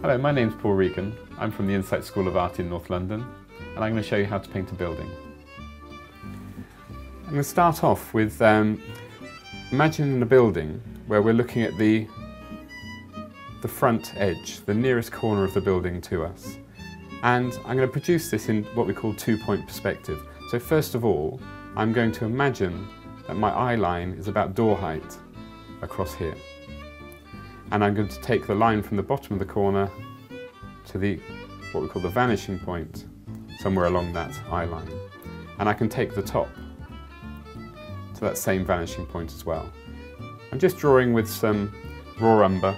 Hello, my name's Paul Regan. I'm from the Insight School of Art in North London, and I'm going to show you how to paint a building. I'm going to start off with imagining a building where we're looking at the front edge, the nearest corner of the building to us. And I'm going to produce this in what we call two-point perspective. So first of all, I'm going to imagine that my eye line is about door height across here. And I'm going to take the line from the bottom of the corner to what we call the vanishing point, somewhere along that eye line. And I can take the top to that same vanishing point as well. I'm just drawing with some raw umber,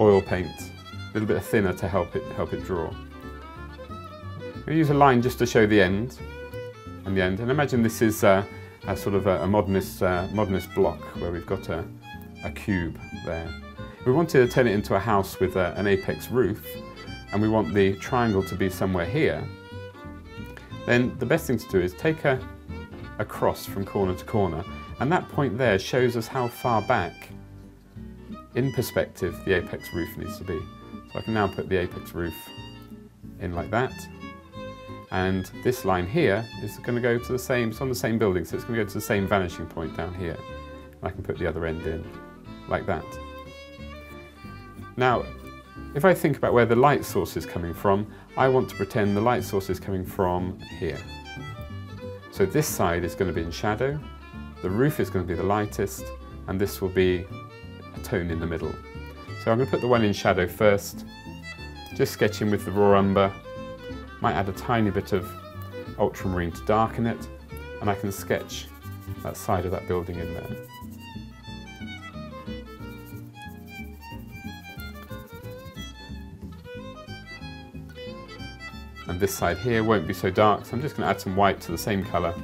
oil paint, a little bit thinner to help it draw. I'm going to use a line just to show the end and the end. And imagine this is a sort of a modernist block where we've got a cube there. If we wanted to turn it into a house with an apex roof, and we want the triangle to be somewhere here, then the best thing to do is take a cross from corner to corner, and that point there shows us how far back in perspective the apex roof needs to be. So I can now put the apex roof in like that, and this line here is going to go to the same, it's on the same building, so it's going to go to the same vanishing point down here. And I can put the other end in like that. Now, if I think about where the light source is coming from, I want to pretend the light source is coming from here. So this side is going to be in shadow, the roof is going to be the lightest, and this will be a tone in the middle. So I'm going to put the one in shadow first, just sketching with the raw umber. Might add a tiny bit of ultramarine to darken it, and I can sketch that side of that building in there. And this side here won't be so dark, so I'm just going to add some white to the same colour.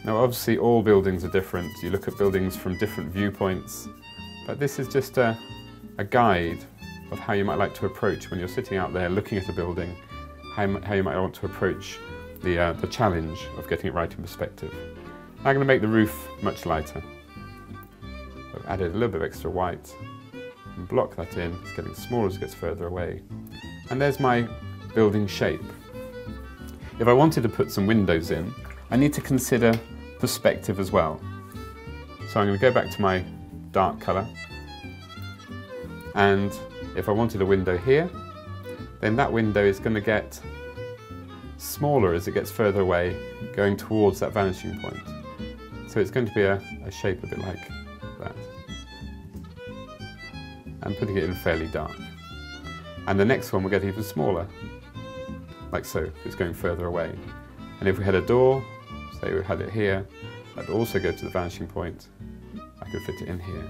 Now obviously all buildings are different, you look at buildings from different viewpoints, but this is just a guide of how you might like to approach when you're sitting out there looking at a building, how you might want to approach the challenge of getting it right in perspective. I'm going to make the roof much lighter. I've added a little bit of extra white. And block that in, it's getting smaller as it gets further away. And there's my building shape. If I wanted to put some windows in, I need to consider perspective as well. So I'm going to go back to my dark colour, and if I wanted a window here, then that window is going to get smaller as it gets further away, going towards that vanishing point. So it's going to be a shape a bit like that. And putting it in fairly dark. And the next one will get even smaller, like so, it's going further away. And if we had a door, say we had it here, that'd also go to the vanishing point. I could fit it in here.